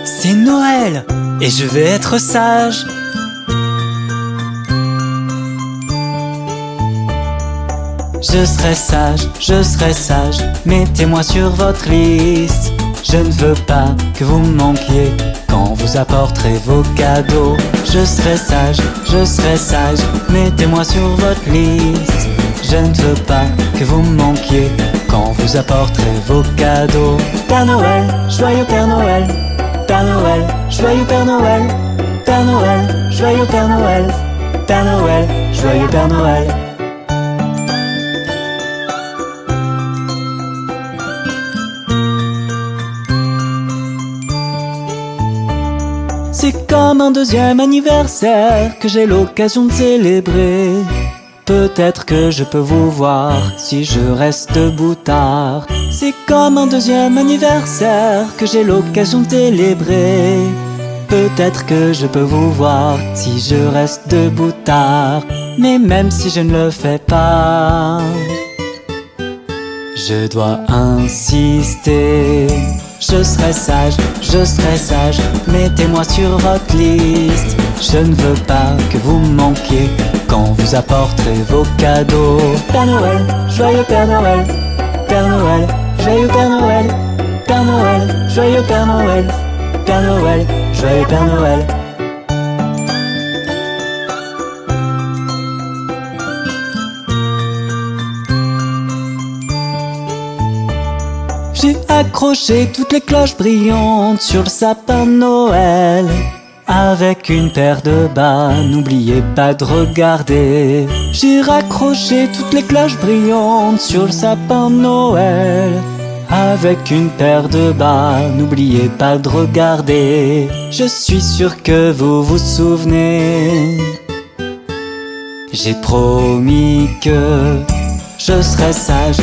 C'est Noël et je vais être sage. Je serai sage, mettez-moi sur votre liste. Je ne veux pas que vous me manquiez quand vous apporterez vos cadeaux. Je serai sage, mettez-moi sur votre liste. Je ne veux pas que vous me manquiez quand vous apporterez vos cadeaux. Père Noël, joyeux Père Noël. Père Noël, joyeux Père Noël. Père Noël, joyeux Père Noël. Père Noël, joyeux Père Noël. C'est comme un deuxième anniversaire que j'ai l'occasion de célébrer. Peut-être que je peux vous voir si je reste debout tard. C'est comme un deuxième anniversaire que j'ai l'occasion de célébrer. Peut-être que je peux vous voir si je reste debout tard. Mais même si je ne le fais pas, je dois insister. Je serai sage, mettez-moi sur votre liste. Je ne veux pas que vous me manquiez quand vous apporterez vos cadeaux. Père Noël, joyeux Père Noël. Père Noël, joyeux Père Noël. Père Noël, joyeux Père Noël. Père Noël, joyeux Père Noël. J'ai accroché toutes les cloches brillantes sur le sapin de Noël. Avec une paire de bas, n'oubliez pas de regarder. J'ai raccroché toutes les cloches brillantes sur le sapin de Noël. Avec une paire de bas, n'oubliez pas de regarder. Je suis sûr que vous vous souvenez. J'ai promis que je serai sage,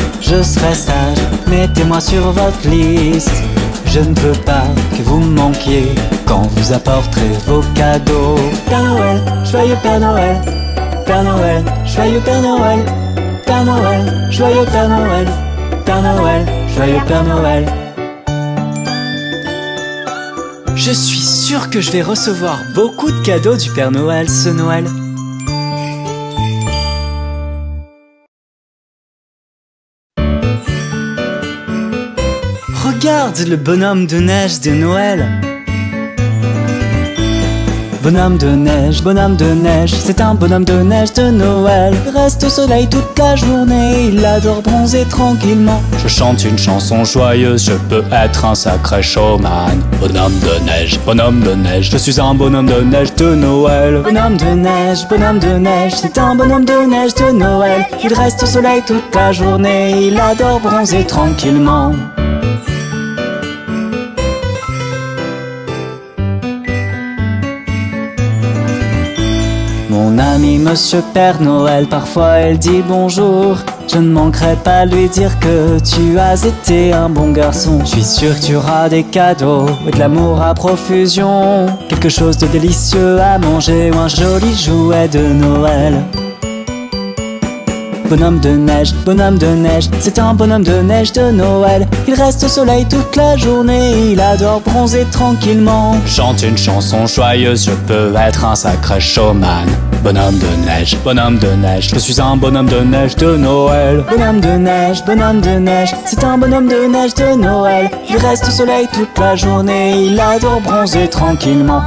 mettez-moi sur votre liste. Je ne veux pas que vous me manquiez quand vous apporterez vos cadeaux. Père Noël, joyeux Père Noël. Père Noël, joyeux Père Noël. Père Noël, joyeux Père Noël. Père Noël, joyeux Père Noël. Je suis sûr que je vais recevoir beaucoup de cadeaux du Père Noël ce Noël. Regarde le bonhomme de neige de Noël. Bonhomme de neige, c'est un bonhomme de neige de Noël. Il reste au soleil toute la journée, il adore bronzer tranquillement. Je chante une chanson joyeuse, je peux être un sacré showman. Bonhomme de neige, je suis un bonhomme de neige de Noël. Bonhomme de neige, c'est un bonhomme de neige de Noël. Il reste au soleil toute la journée, il adore bronzer tranquillement. Mon ami Monsieur Père Noël, parfois elle dit bonjour. Je ne manquerai pas de lui dire que tu as été un bon garçon. Je suis sûr que tu auras des cadeaux et de l'amour à profusion. Quelque chose de délicieux à manger ou un joli jouet de Noël. Bonhomme de neige, c'est un bonhomme de neige de Noël. Il reste au soleil toute la journée, il adore bronzer tranquillement. Chante une chanson joyeuse, je peux être un sacré showman. Bonhomme de neige, je suis un bonhomme de neige de Noël. Bonhomme de neige, c'est un bonhomme de neige de Noël. Il reste au soleil toute la journée, il adore bronzer tranquillement.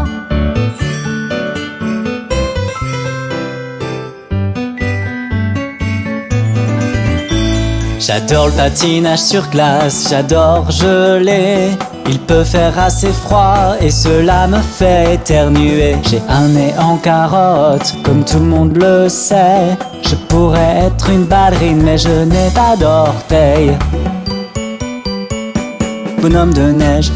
J'adore le patinage sur glace, j'adore geler. Il peut faire assez froid et cela me fait éternuer. J'ai un nez en carotte, comme tout le monde le sait. Je pourrais être une ballerine mais je n'ai pas d'orteils. Bonhomme de neige,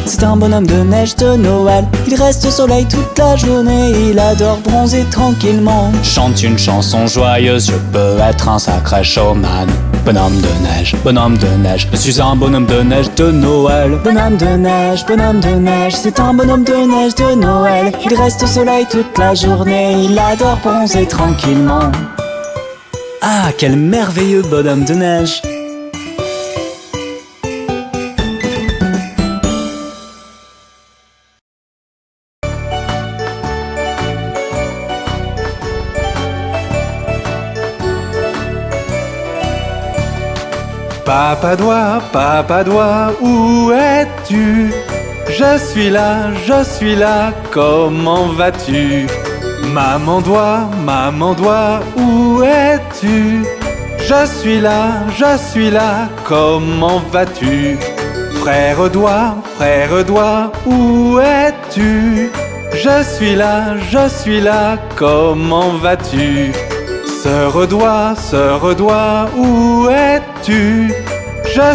c'est un bonhomme de neige de Noël. Il reste au soleil toute la journée, il adore bronzer tranquillement. Chante une chanson joyeuse, je peux être un sacré showman. Bonhomme de neige, je suis un bonhomme de neige de Noël. Bonhomme de neige, c'est un bonhomme de neige de Noël. Il reste au soleil toute la journée, il adore bronzer tranquillement. Ah, quel merveilleux bonhomme de neige! Papa doigt, où es-tu? Je suis là, comment vas-tu? Maman doigt, où es-tu? Je suis là, comment vas-tu? Frère doigt, où es-tu? Je suis là, comment vas-tu? Sœur doigt, où es-tu? Je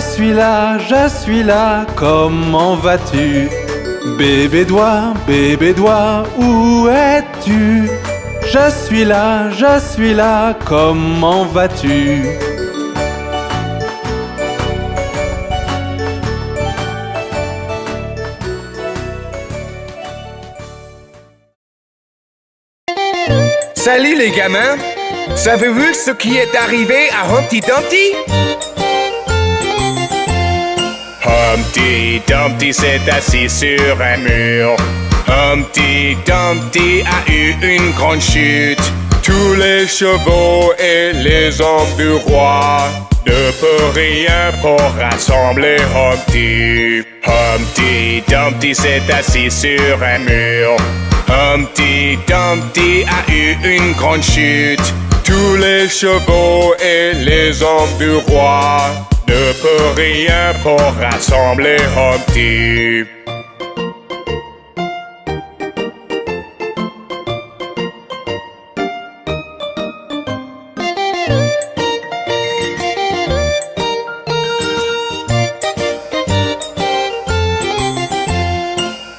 suis là, comment vas-tu? Bébé doigt, où es-tu? Je suis là, comment vas-tu? Salut les gamins! Savez-vous ce qui est arrivé à Humpty Dumpty? Humpty Dumpty s'est assis sur un mur. Humpty Dumpty a eu une grande chute. Tous les chevaux et les hommes du roi ne peuvent rien pour rassembler Humpty. Humpty Dumpty s'est assis sur un mur. Humpty Dumpty a eu une grande chute. Tous les chevaux et les hommes du roi ne peuvent rien pour rassembler Humpty.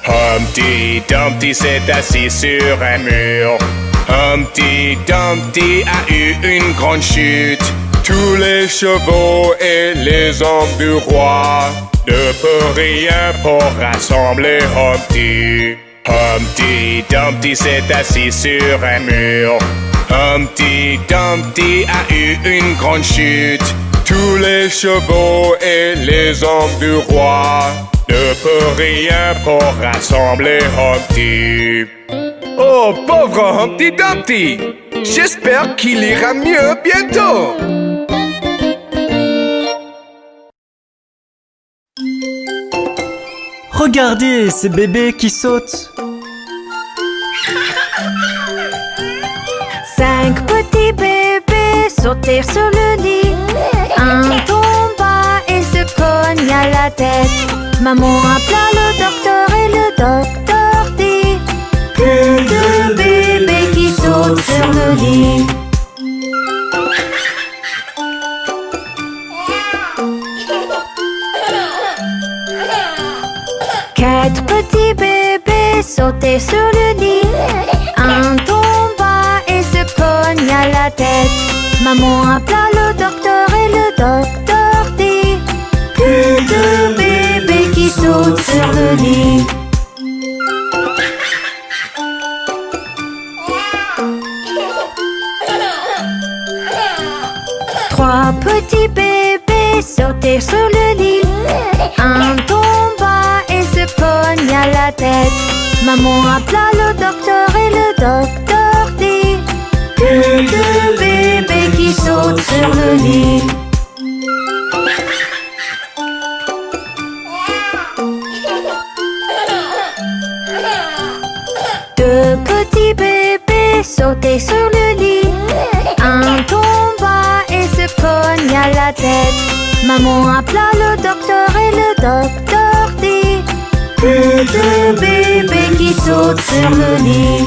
Humpty Dumpty s'est assis sur un mur. Humpty Dumpty a eu une grande chute. Tous les chevaux et les hommes du roi ne peuvent rien pour rassembler Humpty. Humpty Dumpty s'est assis sur un mur. Humpty Dumpty a eu une grande chute. Tous les chevaux et les hommes du roi ne peuvent rien pour rassembler Humpty. Oh, pauvre Humpty Dumpty! J'espère qu'il ira mieux bientôt! Regardez ces bébés qui sautent. 5 petits bébés sautèrent sur le lit. Un tomba et se cogna la tête. Maman appela le docteur et le docteur dit: plus de bébés qui sautent sur le lit. Quatre petits bébés sautaient sur le lit. Un tomba et se cogna la tête. Maman appela le docteur et le docteur dit: plus de bébés qui sautent sur le lit. Trois petits bébés sautaient sur le lit. Un tomba et se cogna la tête. Maman appela le docteur et le docteur dit: plus de bébés qui sautent sur le lit. Deux petits bébés sautaient sur le lit. Un tomba et se cogna la tête. Maman appela le docteur et le docteur dit: plus de bébés qui sautent sur le lit.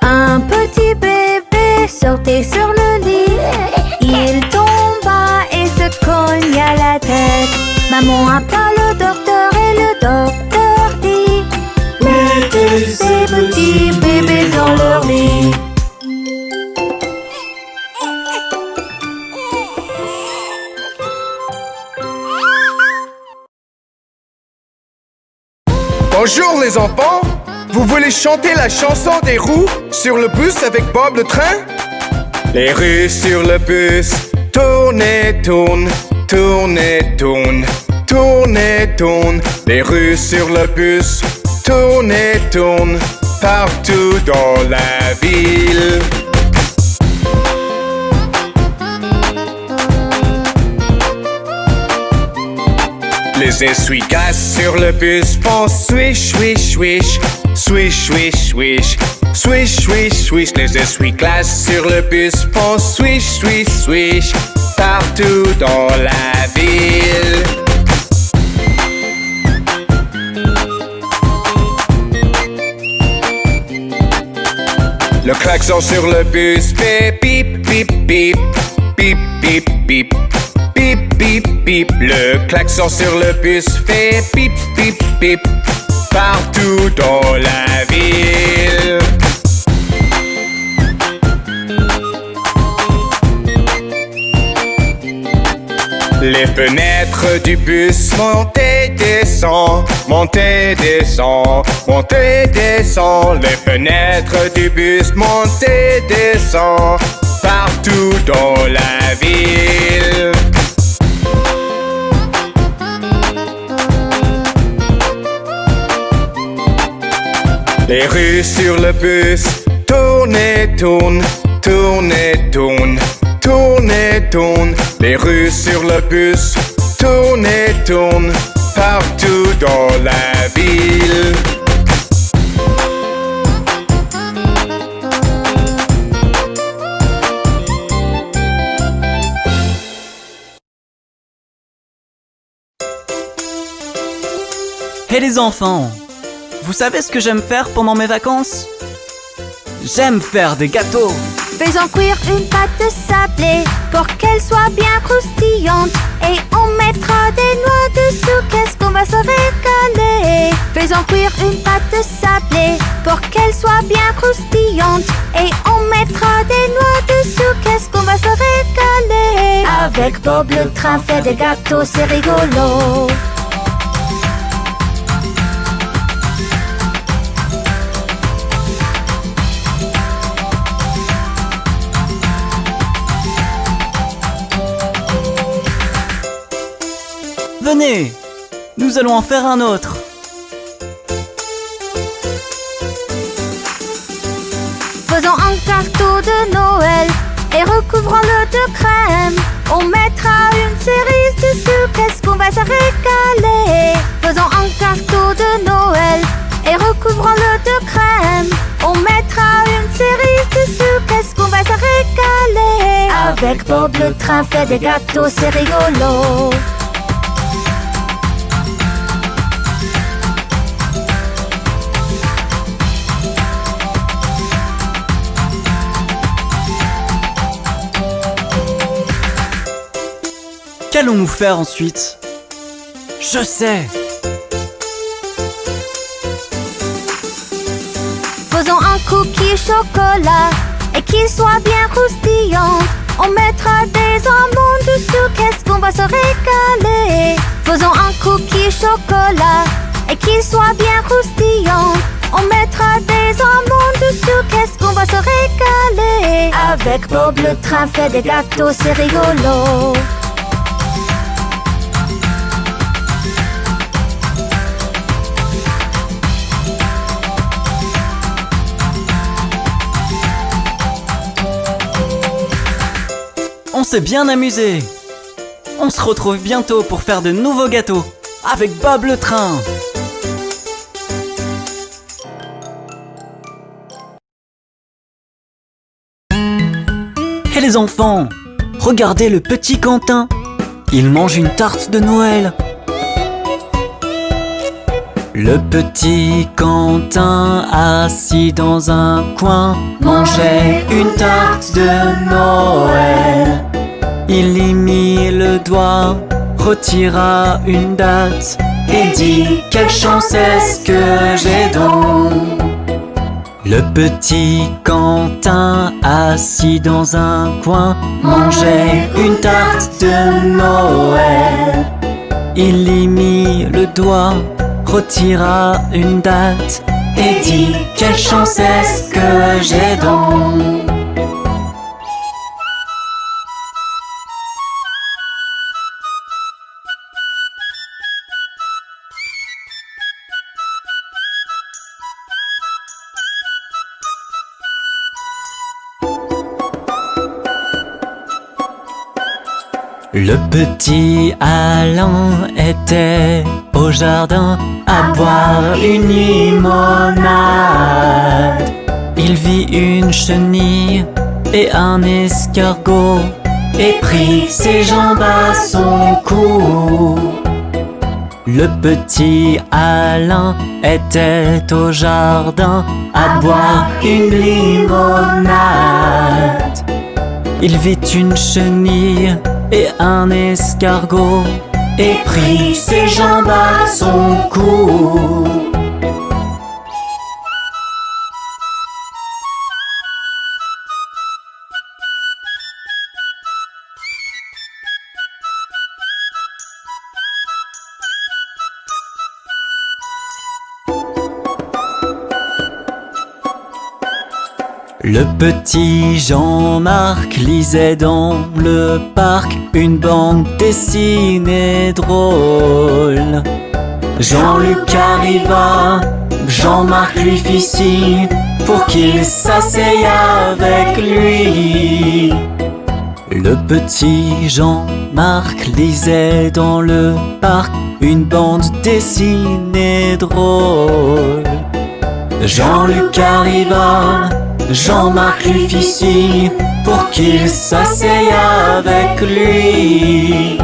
Un petit bébé sautait sur le lit. Il tomba et se cogna la tête. Maman appela le docteur et le docteur dit: mettez ces petits bébés dans leur lit. Bonjour les enfants! Vous voulez chanter la chanson des roues sur le bus avec Bob le train? Les roues sur le bus, tournent et tournent, tournent et tournent, tournent et tournent. Les roues sur le bus, tournent et tournent, partout dans la ville. Les essuie-glaces sur le bus font swish, swish, swish, swish, swish, swish, swish, swish, swish. Les essuie-glaces sur le bus font swish, swish, swish, partout dans la ville. Le klaxon sur le bus fait bip, bip, bip, bip, bip, bip, bip, bip, bip. Le klaxon sur le bus fait bip, bip, bip, partout dans la ville. Les fenêtres du bus montent et descendent, montent et descendent, montent et descendent. Les fenêtres du bus montent et descendent, partout dans la ville. Les rues sur le bus tournent et tournent, tournent et tournent, tournent et tournent. Les rues sur le bus tournent et tournent, partout dans la ville. Hé les enfants, vous savez ce que j'aime faire pendant mes vacances? J'aime faire des gâteaux. Faisons cuire une pâte sablée pour qu'elle soit bien croustillante. Et on mettra des noix dessous, qu'est-ce qu'on va se régaler. Faisons cuire une pâte sablée pour qu'elle soit bien croustillante. Et on mettra des noix dessous, qu'est-ce qu'on va se régaler. Avec Bob le train fait des gâteaux, c'est rigolo. Venez, nous allons en faire un autre. Faisons un gâteau de Noël et recouvrons-le de crème. On mettra une cerise dessous, qu'est-ce qu'on va se régaler. Faisons un gâteau de Noël et recouvrons-le de crème. On mettra une cerise dessous, qu'est-ce qu'on va se régaler. Avec Bob le train fait des gâteaux, c'est rigolo. Qu'allons-nous faire ensuite? Je sais! Faisons un cookie chocolat et qu'il soit bien croustillant. On mettra des amandes dessous, qu'est-ce qu'on va se régaler. Faisons un cookie chocolat et qu'il soit bien croustillant. On mettra des amandes dessous, qu'est-ce qu'on va se régaler. Avec Bob le train fait des gâteaux, c'est rigolo. On s'est bien amusé. On se retrouve bientôt pour faire de nouveaux gâteaux avec Bob le train. Hé les enfants, regardez le petit Quentin. Il mange une tarte de Noël. Le petit Quentin, assis dans un coin, mangeait une tarte de Noël. Il y mit le doigt, retira une date et dit: quelle chance est-ce que j'ai donc. Le petit Quentin, assis dans un coin, mangeait une tarte de Noël. Il y mit le doigt, retira une date et dit: quelle chance est-ce que j'ai donc. Le petit Alain était au jardin à boire une limonade. Il vit une chenille et un escargot et prit ses jambes à son cou. Le petit Alain était au jardin à boire une limonade. Il vit une chenille et un escargot et prit ses jambes à son cou. Le petit Jean-Marc lisait dans le parc une bande dessinée drôle. Jean-Luc arriva, Jean-Marc lui fit signe pour qu'il s'asseye avec lui. Le petit Jean-Marc lisait dans le parc une bande dessinée drôle. Jean-Luc arriva, Jean-Marc lui fit signe pour qu'il s'asseye avec lui.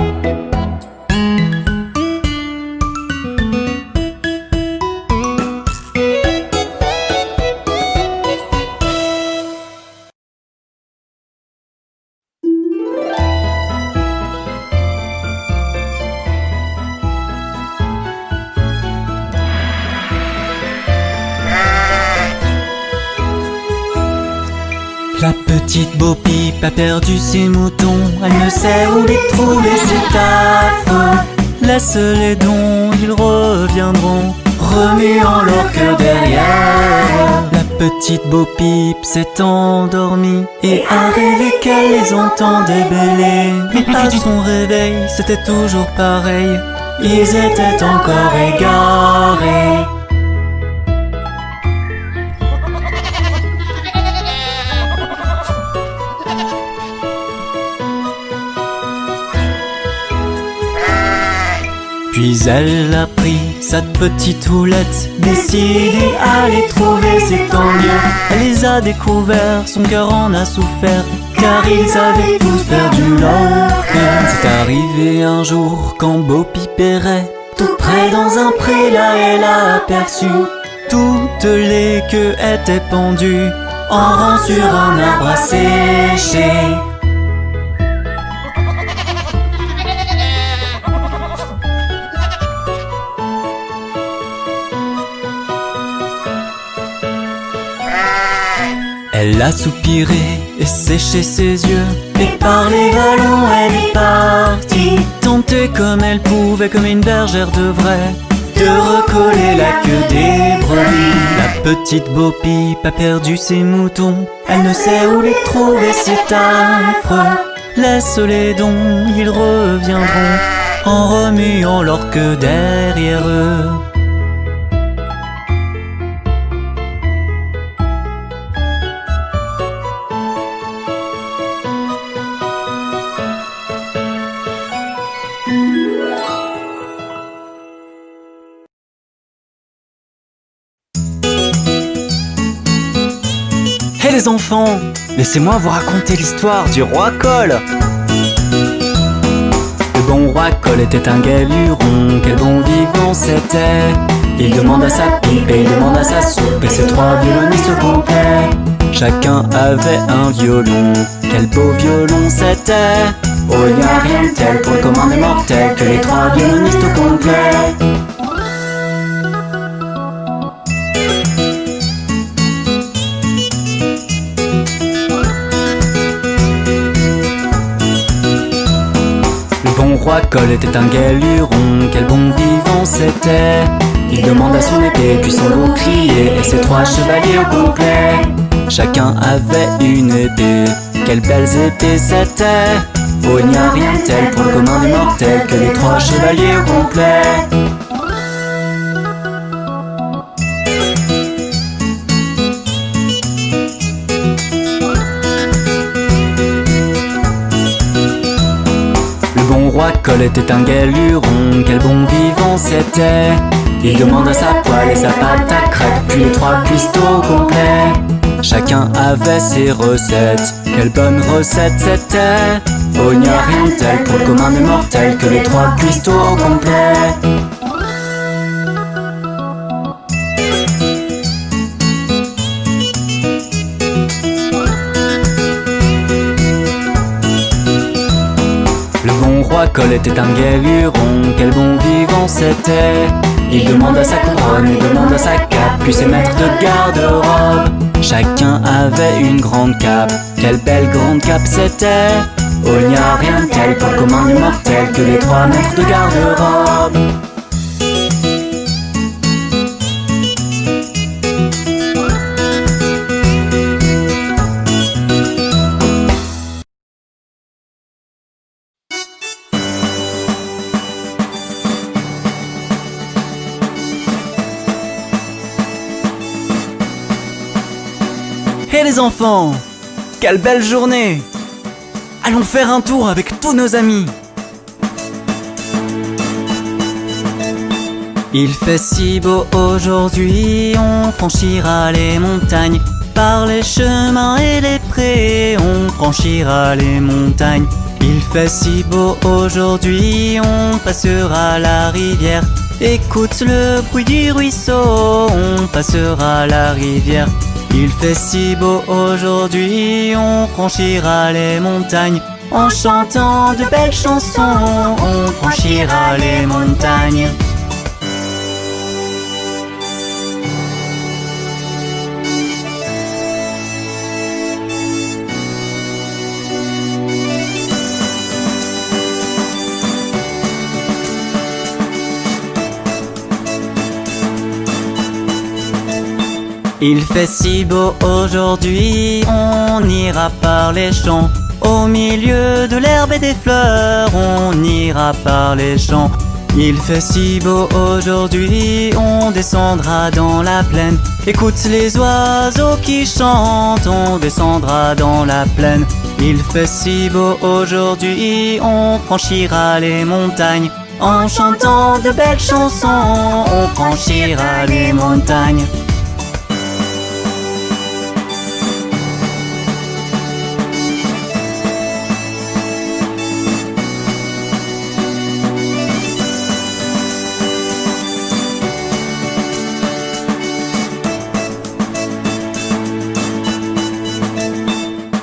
La petite Bo-Peep a perdu ses moutons, elle ne sait où les trouver, c'est affreux. Laisse-les donc, ils reviendront, remuant leur queue derrière. La petite Bo-Peep s'est endormie et a rêvé qu'elle les entendait bêler. Mais à son réveil, c'était toujours pareil, ils étaient encore égarés. Puis elle a pris sa petite houlette, décidée à les trouver, c'est tant mieux. Elle les a découverts, son cœur en a souffert, car ils avaient tous perdu leur cœur. C'est arrivé un jour quand Bo-Peep errait tout près dans un pré, là elle a aperçu toutes les queues étaient pendues en rang sur un arbre à sécher. Elle a soupiré et séché ses yeux, et par les vallons elle est partie, tenter comme elle pouvait, comme une bergère devrait, de recoller la queue des brebis. La petite Bo-Peep a perdu ses moutons, elle ne sait où les trouver, c'est affreux. Laisse-les donc, ils reviendront, en remuant leur queue derrière eux. Hé les enfants, laissez-moi vous raconter l'histoire du roi Cole. Le bon roi Cole était un galuron, quel bon vivant c'était. Il demande à sa pipe et il demande à sa soupe, et ses trois violonistes complets. Chacun avait un violon, quel beau violon c'était. Oh, il n'y a rien de tel pour le commun des mortels que les trois violonistes complets. Le roi Cole était un galuron, quel bon vivant c'était. Il demande à son épée, puis son bouclier, et ses trois chevaliers au complet. Chacun avait une épée, quelles belles épées c'était. Oh, il n'y a rien de tel pour le commun des mortels que les trois chevaliers au complet. Le roi Cole était un gai luron, quel bon vivant c'était. Il demande à sa poêle et sa pâte à crêpes, puis les 3 cuistots complets. Chacun avait ses recettes, quelle bonne recette c'était. Oh, il n'y a rien de tel pour le commun des mortels que les 3 cuistots complets. Le bon roi Cole était un gai luron, quel bon vivant c'était. Il demande à sa couronne, il demande à sa cape, puis ses maîtres de garde-robe. Chacun avait une grande cape, quelle belle grande cape c'était. Oh, il n'y a rien de tel pour le commun des mortels que les 3 maîtres de garde-robe. Hé les enfants, quelle belle journée! Allons faire un tour avec tous nos amis. Il fait si beau aujourd'hui, on franchira les montagnes. Par les chemins et les prés, on franchira les montagnes. Il fait si beau aujourd'hui, on passera la rivière. Écoute le bruit du ruisseau, on passera la rivière. Il fait si beau aujourd'hui, on franchira les montagnes. En chantant de belles chansons, on franchira les montagnes. Il fait si beau aujourd'hui, on ira par les champs. Au milieu de l'herbe et des fleurs, on ira par les champs. Il fait si beau aujourd'hui, on descendra dans la plaine. Écoute les oiseaux qui chantent, on descendra dans la plaine. Il fait si beau aujourd'hui, on franchira les montagnes. En chantant de belles chansons, on franchira les montagnes.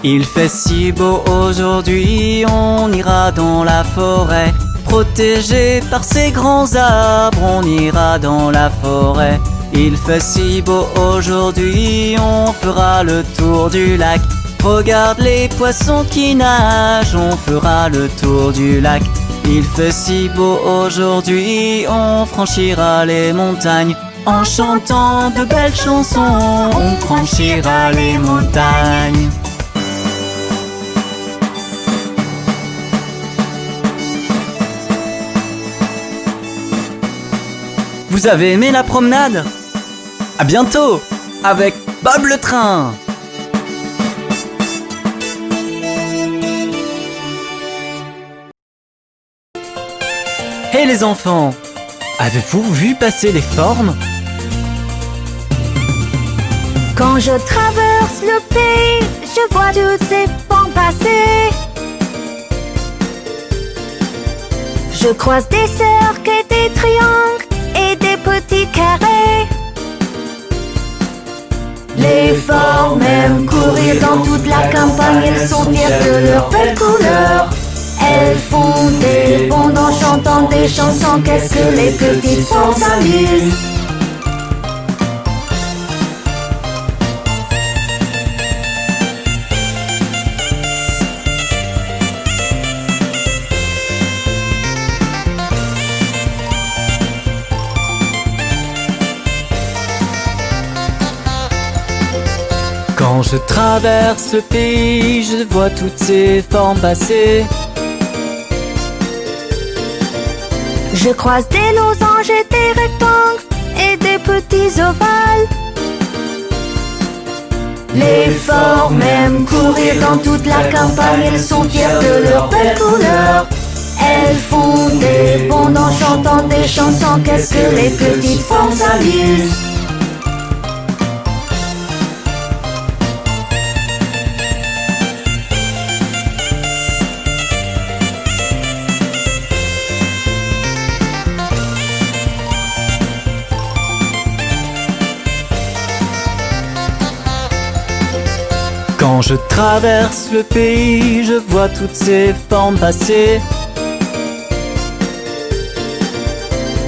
Il fait si beau aujourd'hui, on ira dans la forêt. Protégé par ces grands arbres, on ira dans la forêt. Il fait si beau aujourd'hui, on fera le tour du lac. Regarde les poissons qui nagent, on fera le tour du lac. Il fait si beau aujourd'hui, on franchira les montagnes. En chantant de belles chansons, on franchira les montagnes. Vous avez aimé la promenade? À bientôt avec Bob le train. Hey les enfants, avez-vous vu passer les formes? Quand je traverse le pays, je vois toutes ces formes passer. Je croise des cercles et des triangles et des petits carrés. Les formes aiment courir dans toute la campagne. Elles sont fières de leurs belles couleurs. Elles font des bonds en chantant des chansons. Qu'est-ce que les petites formes s'amusent. Quand je traverse le pays, je vois toutes ces formes passer. Je croise des losanges et des rectangles et des petits ovales. Les formes aiment courir dans toute la campagne. Elles sont fières de leurs belles couleurs. Elles font des bonds en chantant des chansons. Qu'est-ce que les petites formes s'amusent. Quand je traverse le pays, je vois toutes ces formes passer.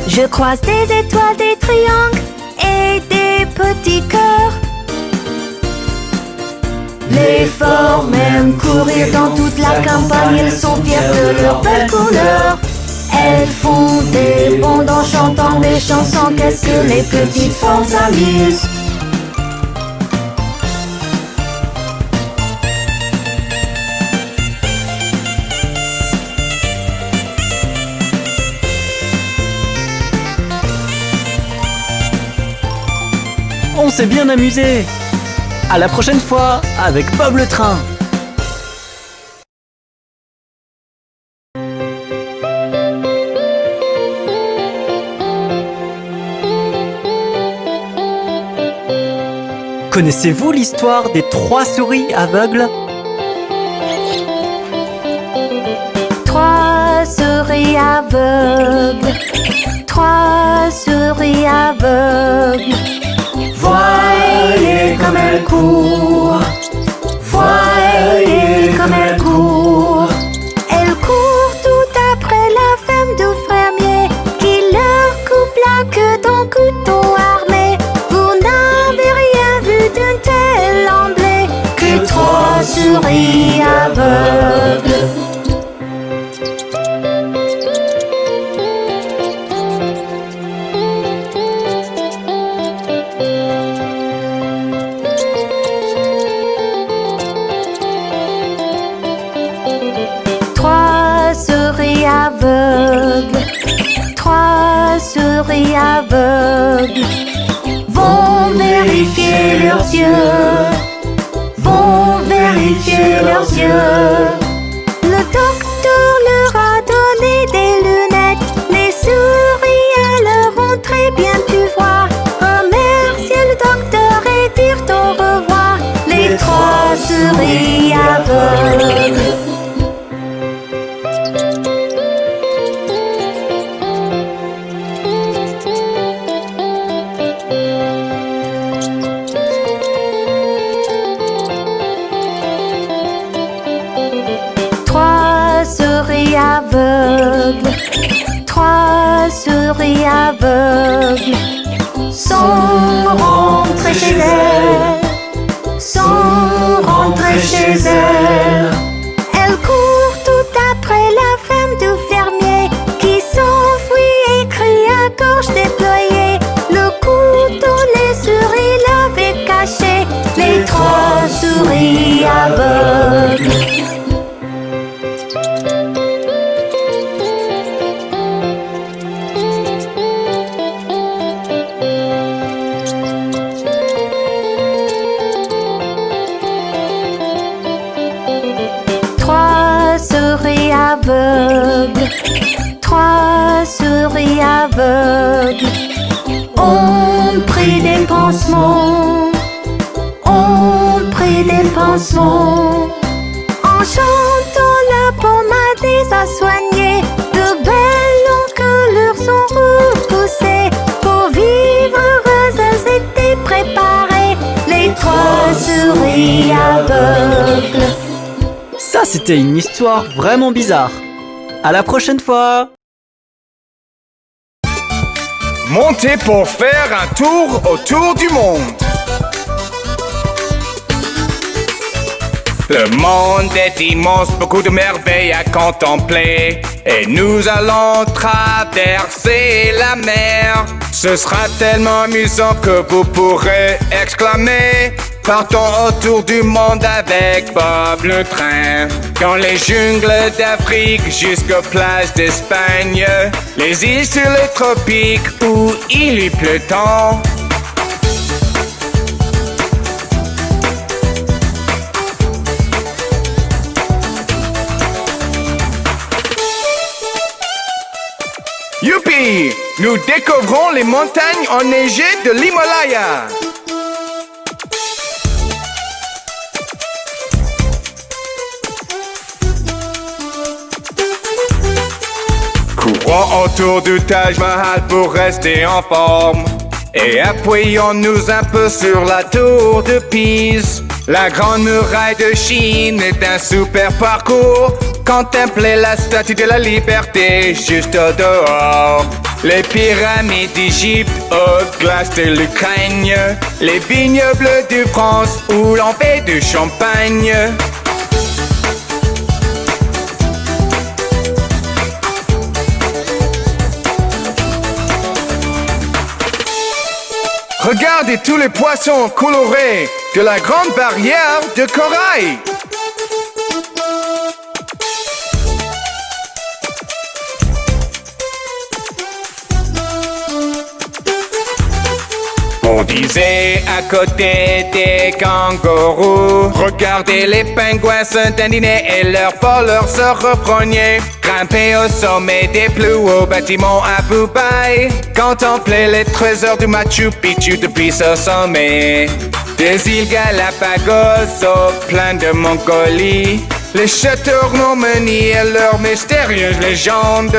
Je croise des étoiles, des triangles et des petits cœurs. Les formes aiment courir dans toute la campagne. Elles sont fières de leurs belles couleurs. Elles font des bonds en chantant des chansons. Qu'est-ce que les petites formes s'amusent. On s'est bien amusé. À la prochaine fois avec Bob le train. Connaissez-vous l'histoire des 3 souris aveugles? 3 souris aveugles, 3 souris aveugles. Voyez comme elles courent, voyez comme elles courent. Elles courent tout après la femme du fermier qui leur coupe la queue d'un couteau armé. Vous n'avez rien vu d'une telle emblée que 3 souris aveugles. Trois souris aveugles vont vérifier leurs yeux, vont vérifier leurs yeux. Le docteur leur a donné des lunettes. Les souris alors ont très bien pu voir. Remercier le docteur et dire au revoir. Les 3 souris aveugles. 3 souris aveugles sont rentrées chez elles, sont rentrées chez elles. Elles courent tout après la femme du fermier qui s'enfuit et crie à gorge déployée. Le couteau, les souris l'avaient caché. Les 3 souris aveugles. Trois souris aveugles ont pris des pansements, ont pris des pansements. En chantant la pommade les a soignés. De belles encolures sont repoussées. Pour vivre heureuses, elles étaient préparées. Les 3 souris aveugles. Ça, c'était une histoire vraiment bizarre. À la prochaine fois. Montez pour faire un tour autour du monde. Le monde est immense, beaucoup de merveilles à contempler. Et nous allons traverser la mer. Ce sera tellement amusant que vous pourrez exclamer: partons autour du monde avec Bob le train. Dans les jungles d'Afrique jusqu'aux plages d'Espagne, les îles sur les tropiques où il y pleut tant. Aujourd'hui, nous découvrons les montagnes enneigées de l'Himalaya. Courons autour du Taj Mahal pour rester en forme. Et appuyons-nous un peu sur la tour de Pise. La grande muraille de Chine est un super parcours. Contemplez la statue de la liberté juste au dehors. Les pyramides d'Égypte aux glaces de l'Ukraine. Les vignes bleues de France où l'on fait du champagne. Regardez tous les poissons colorés de la grande barrière de corail. On disait à côté des kangourous, regardez les pingouins se dandiner et leurs voleurs se reprognaient. Grimper au sommet des plus hauts bâtiments à Dubaï, contempler les trésors du Machu Picchu depuis ce sommet. Des îles Galapagos au plein de Mongolie, les châteaux Normandie et leurs mystérieuses légendes.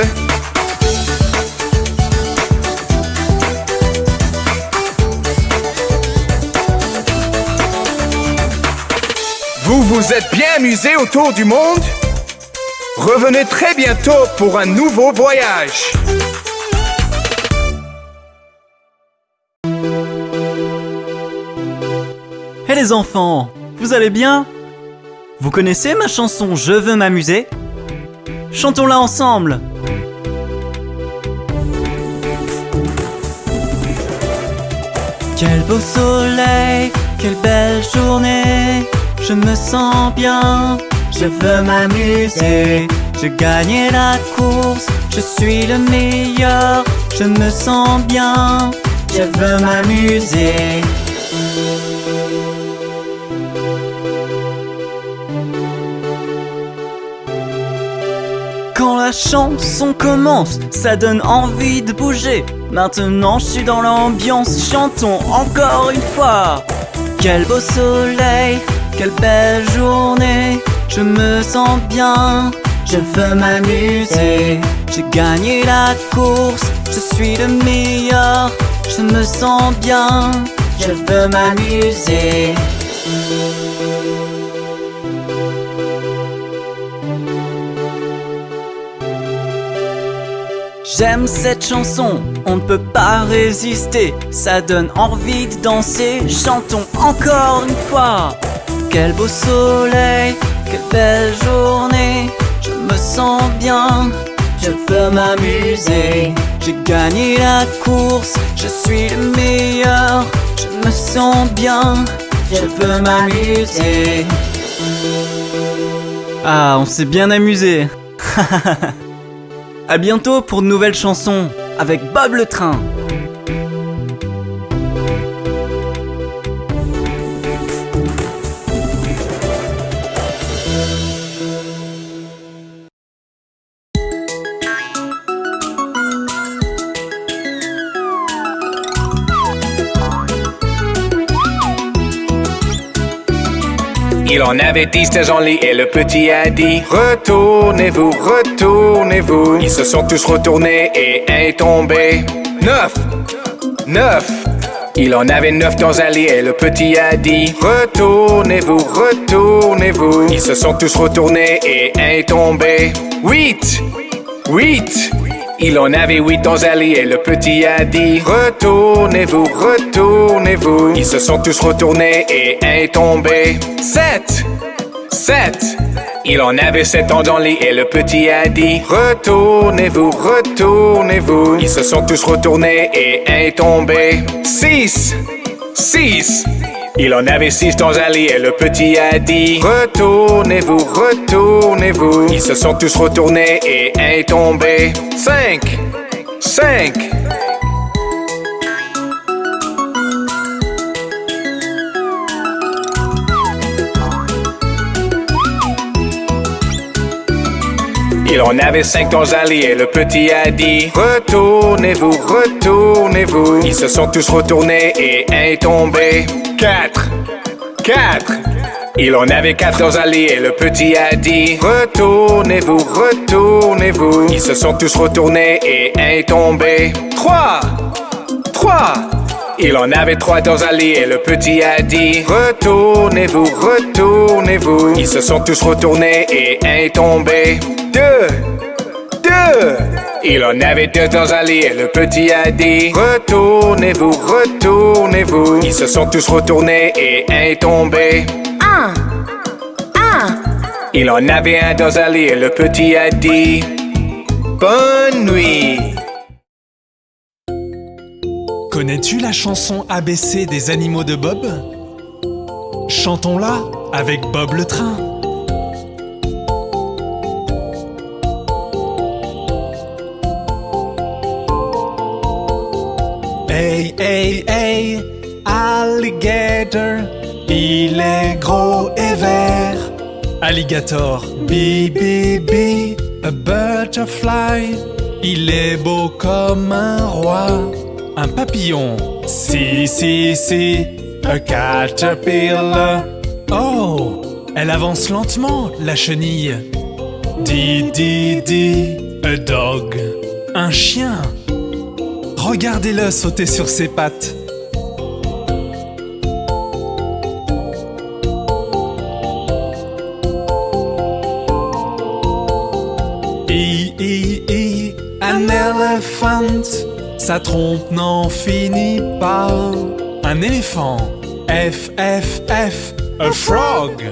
Vous vous êtes bien amusé autour du monde? Revenez très bientôt pour un nouveau voyage. Hé les enfants, vous allez bien? Vous connaissez ma chanson Je veux m'amuser? Chantons-la ensemble. Quel beau soleil, quelle belle journée. Je me sens bien, je veux m'amuser. Je gagne la course, je suis le meilleur. Je me sens bien, je veux m'amuser. Quand la chanson commence, ça donne envie de bouger. Maintenant je suis dans l'ambiance, chantons encore une fois. Quel beau soleil, quelle belle journée. Je me sens bien, je veux m'amuser. J'ai gagné la course, je suis le meilleur. Je me sens bien, je veux m'amuser. J'aime cette chanson, on ne peut pas résister. Ça donne envie de danser, chantons encore une fois. Quel beau soleil, quelle belle journée. Je me sens bien, je veux m'amuser. J'ai gagné la course, je suis le meilleur. Je me sens bien, je veux m'amuser. Ah, on s'est bien amusé. À bientôt pour de nouvelles chansons avec Bob le Train. Il en avait 10 dans son lit et le petit a dit: retournez-vous, retournez-vous. Ils se sont tous retournés et un est tombé. 9. Il en avait 9 dans un lit et le petit a dit: retournez-vous, retournez-vous. Ils se sont tous retournés et un est tombé. 8. Il en avait 8 dans un lit et le petit a dit: retournez-vous, retournez-vous. Ils se sont tous retournés et un est tombé. 7. Il en avait 7 dans le lit et le petit a dit: retournez-vous, retournez-vous. Ils se sont tous retournés et un est tombé. 6. Il en avait 6 dans un lit et le petit a dit: retournez-vous, retournez-vous. Ils se sont tous retournés et un est tombé. 5. Il en avait 5 dans un lit et le petit a dit retournez-vous, retournez-vous. Ils se sont tous retournés et un est tombé. 4. Il en avait 4 dans un lit et le petit a dit retournez-vous, retournez-vous. Ils se sont tous retournés et un est tombé. 3. Il en avait 3 dans un lit et le petit a dit retournez-vous, retournez-vous. Ils se sont tous retournés et un est tombé. 2. Il en avait 2 dans un lit et le petit a dit retournez-vous, retournez-vous. Ils se sont tous retournés et un est tombé. 1. Il en avait 1 dans un lit et le petit a dit bonne nuit. Connais-tu la chanson ABC des animaux de Bob? Chantons-la avec Bob le train. Hey, hey, hey, alligator, il est gros et vert. Alligator, bi, bi, bi, a butterfly, il est beau comme un roi. Un papillon, si, si, si, a caterpillar. Oh, elle avance lentement, la chenille. Di, di, di, a dog, un chien. Regardez-le sauter sur ses pattes. An elephant, sa trompe n'en finit pas. Un éléphant, F, F, F, a frog.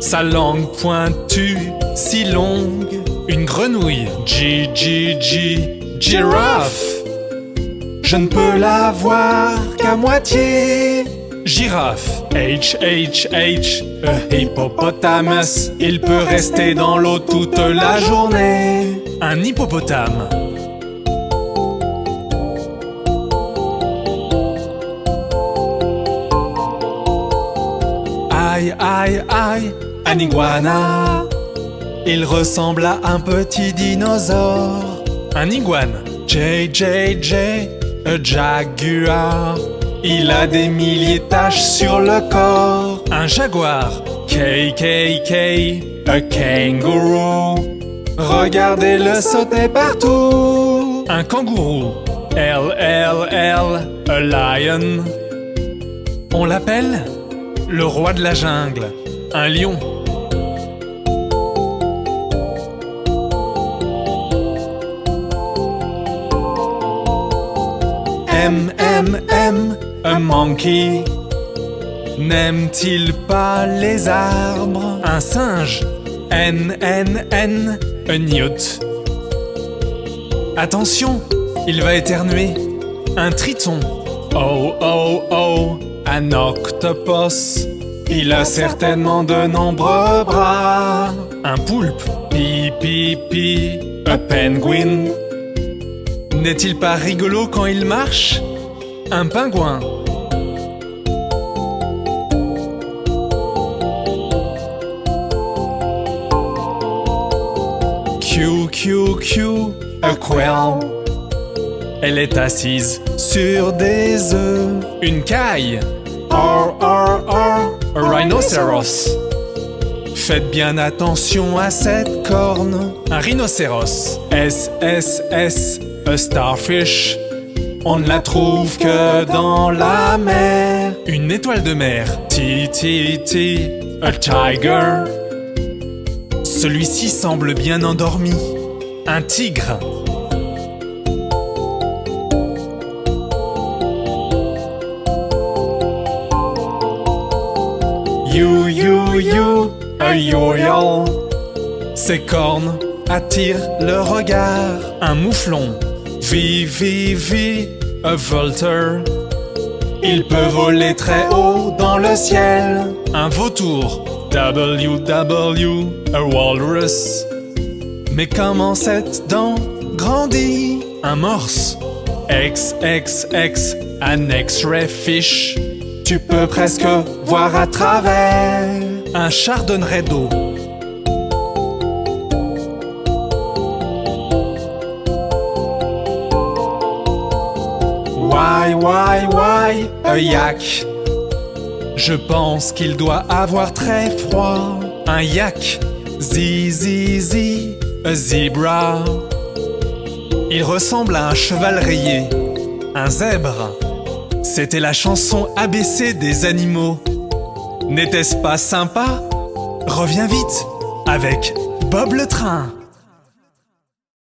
Sa langue pointue, si longue. Une grenouille, G, G, G, giraffe. Je ne peux la voir qu'à moitié. Girafe, H, H, H, a hippopotamus. Il peut rester dans l'eau toute la journée. Un hippopotame. Aïe, aïe, aïe, un iguana. Il ressemble à un petit dinosaure. Un iguane, J, J, J, a jaguar. Il a des milliers de taches sur le corps. Un jaguar, K, K, K, a kangaroo. Regardez-le sauter partout. Un kangourou, L, L, L, a lion. On l'appelle le roi de la jungle, un lion. M, M, M, a monkey. N'aime-t-il pas les arbres? Un singe, N, N, N, a newt. Attention, il va éternuer. Un triton, O, O, O, un octopus. Il a certainement de nombreux bras. Un poulpe, Pi, Pi, Pi, a penguin. N'est-il pas rigolo quand il marche? Un pingouin. Q, Q, Q, a quail. Elle est assise sur des œufs. Une caille, R, R, R, a rhinoceros. Faites bien attention à cette corne. Un rhinocéros, S, S, S, a starfish. On ne la trouve que dans la mer. Une étoile de mer, T, T, T, a tiger. Celui-ci semble bien endormi. Un tigre. You, you, you, a yo-yo. Ses cornes attirent le regard. Un mouflon, V, V, V, a vulture. Il peut voler très haut dans le ciel. Un vautour, W, W, a walrus. Mais comment cette dent grandit? Un morse, X, X, X, an X-ray fish. Tu peux presque voir à travers. Un chardonneret d'eau. Why, a yak. Je pense qu'il doit avoir très froid. Un yak, z, a zebra. Il ressemble à un cheval rayé, un zèbre. C'était la chanson ABC des animaux. N'était-ce pas sympa? Reviens vite avec Bob le train.